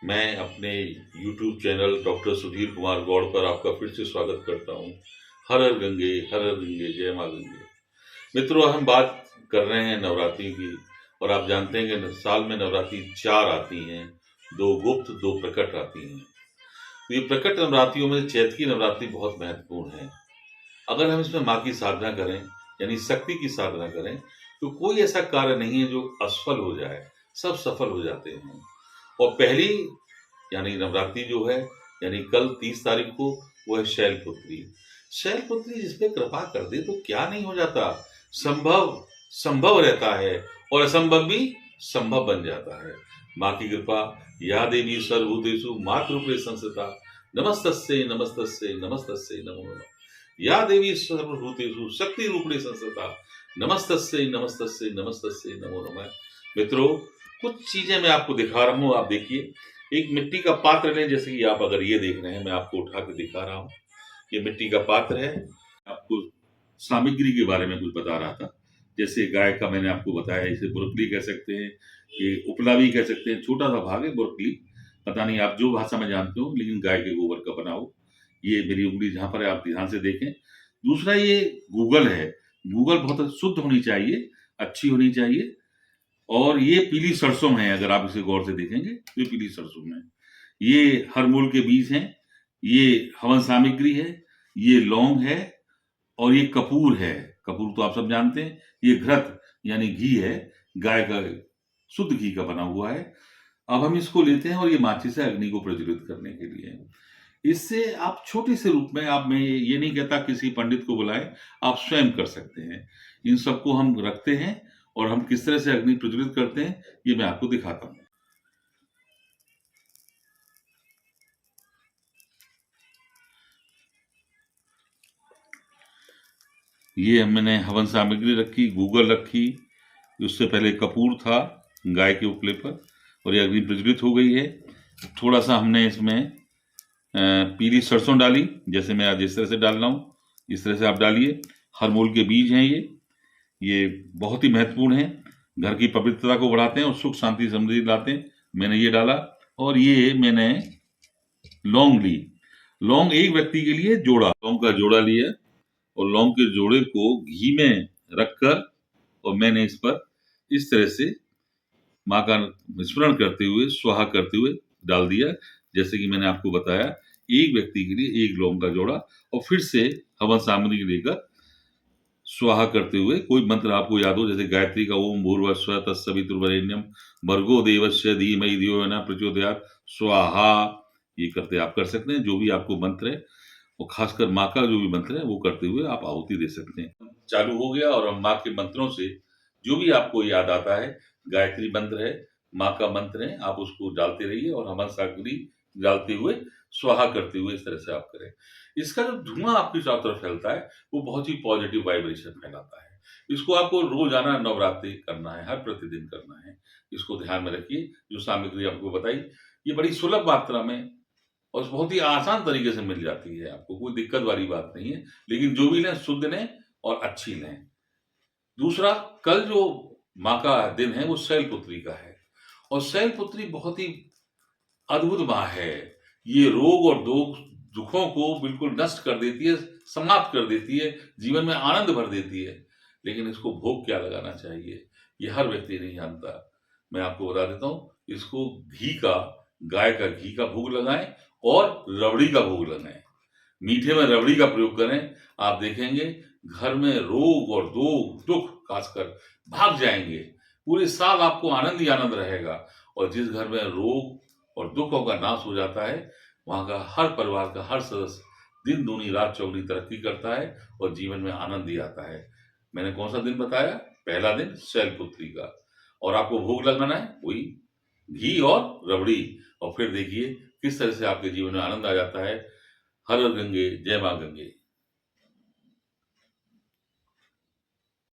मैं अपने YouTube channel doctor Sudhir Kumar Gaur पर आपका फिर से स्वागत करता हूँ। हर हर गंगे, जय माँ गंगे। मित्रों, हम बात कर रहे हैं नवरात्रि की, और आप जानते हैं कि साल में नवरात्रि 4 आती हैं, 2 गुप्त, 2 प्रकट आती हैं। तो ये प्रकट नवरात्रियों में चैत की नवरात्रि बहुत महत्वपूर्ण है। अगर हम इसमें माँ की साधना करें, यानी शक्ति की साधना करें, तो कोई ऐसा कार्य नहीं है जो असफल हो जाए, सब सफल हो जाते हैं। और पहली यानी नवरात्रि जो है, यानी कल 30 तारीख को, वो है शैलपुत्री। शैलपुत्री जिस पे कृपा कर दे तो क्या नहीं हो जाता। संभव संभव रहता है, और असंभव भी संभव बन जाता है। माँ की कृपा। या देवी सर्वभूतेषु मातृरूपे संस्थिता, नमस्तस्यै नमस्तस्यै नमस्तस्यै नमो नमः। या देवी सर्वभूतेषु शक्ति रूपे संस्थिता, नमस्तस्यै नमस्तस्यै नमस्तस्यै नमो नमः। मित्रों, कुछ चीजें मैं आपको दिखा रहा हूँ, आप देखिए। एक मिट्टी का पात्र लें, जैसे कि आप अगर ये देख रहे हैं, मैं आपको उठा के दिखा रहा हूँ। ये मिट्टी का पात्र है। आपको सामग्री के बारे में कुछ बता रहा था। जैसे गाय का मैंने आपको बताया, इसे बुरकली कह सकते हैं, ये उपला भी कह सकते हैं। छोटा सा भाग है बुरकली, पता नहीं आप जो भाषा में जानते हो, लेकिन गाय के गोबर का बना हो। ये मेरी उंगली जहां पर है, आप ध्यान से देखें। दूसरा, ये गूगल है। गूगल बहुत शुद्ध होनी चाहिए, अच्छी होनी चाहिए। और ये पीली सरसों है, अगर आप इसे गौर से देखेंगे तो ये पीली सरसों है। ये हर मूल के बीज हैं, ये हवन सामग्री है, ये लौंग है, और ये कपूर है। कपूर तो आप सब जानते हैं। ये घृत यानी घी है, गाय का शुद्ध घी का बना हुआ है। अब हम इसको लेते हैं और ये माचिस है, अग्नि को प्रज्वलित करने के लिए। इससे आप छोटे से रूप में, आप, मैं ये नहीं कहता किसी पंडित को बुलाएं, आप स्वयं कर सकते हैं। इन सबको हम रखते हैं, और हम किस तरह से अग्नि प्रज्वलित करते हैं ये मैं आपको दिखाता हूं। ये मैंने हवन सामग्री रखी, गूगल रखी, उससे पहले कपूर था गाय के उपले पर, और ये अग्नि प्रज्वलित हो गई है। थोड़ा सा हमने इसमें पीली सरसों डाली, जैसे मैं आज इस तरह से डाल रहा हूँ, इस तरह से आप डालिए। हर मूल के बीज हैं ये बहुत ही महत्वपूर्ण है, घर की पवित्रता को बढ़ाते हैं और सुख शांति समृद्धि लाते हैं। मैंने ये डाला, और ये मैंने लौंग ली। लौंग एक व्यक्ति के लिए जोड़ा, लौंग का जोड़ा लिया, और लौंग के जोड़े को घी में रखकर, और मैंने इस पर इस तरह से माँ का स्मरण करते हुए, स्वाहा करते हुए डाल दिया। जैसे कि मैंने आपको बताया, एक व्यक्ति के लिए एक लौंग का जोड़ा। और फिर से हवन सामग्री लेकर स्वाहा करते हुए कोई मंत्र आपको याद हो, जैसे गायत्री का ओम भूर्भुवस्सुः तत्सवितुर्वरेण्यम भर्गो देवस्य धीमहि धियो यो नः प्रचोदयात् स्वाहा, ये करते आप कर सकते हैं। जो भी आपको मंत्र है, और खासकर माँ का जो भी मंत्र है, वो करते हुए आप आहुति दे सकते हैं। चालू हो गया, और हम माँ के मंत्रों से जो भी आपको याद आता है, गायत्री मंत्र है, माँ का मंत्र है, आप उसको डालते रहिए, और हवन सामग्री डालते हुए स्वाहा करते हुए इस तरह से आप करें। इसका जो धुआं आपकी चारों तरफ फैलता है, वो बहुत ही पॉजिटिव वाइब्रेशन फैलाता है। इसको आपको रोजाना नवरात्रि करना है, हर प्रतिदिन करना है। इसको ध्यान में रखिए। जो सामग्री आपको बताई, ये बड़ी सुलभ मात्रा में और बहुत ही आसान तरीके से मिल जाती है, आपको कोई दिक्कत वाली बात नहीं है। लेकिन जो भी लें, शुद्ध लें और अच्छी लें। दूसरा, कल जो माँ का दिन है, वो शैलपुत्री का है, और शैलपुत्री बहुत ही अद्भुत माँ है। ये रोग और दुखों को बिल्कुल नष्ट कर देती है, समाप्त कर देती है, जीवन में आनंद भर देती है। लेकिन इसको भोग क्या लगाना चाहिए, ये हर व्यक्ति नहीं जानता। मैं आपको बता देता हूँ, इसको घी का, गाय का घी का भोग लगाएं, और रबड़ी का भोग लगाएं। मीठे में रबड़ी का प्रयोग करें, आप देखेंगे घर में रोग और दुख खासकर भाग जाएंगे। पूरे साल आपको आनंद ही आनंद रहेगा। और जिस घर में रोग और दुखों का नाश हो जाता है, वहां का हर परिवार का हर सदस्य दिन दूनी रात चौगुनी तरक्की करता है, और जीवन में आनंद ही आता है। मैंने कौन सा दिन बताया? पहला दिन शैलपुत्री का। और आपको भोग लगाना है वही घी और रबड़ी। और फिर देखिए किस तरह से आपके जीवन में आनंद आ जाता है। हर हर गंगे, जय माँ गंगे।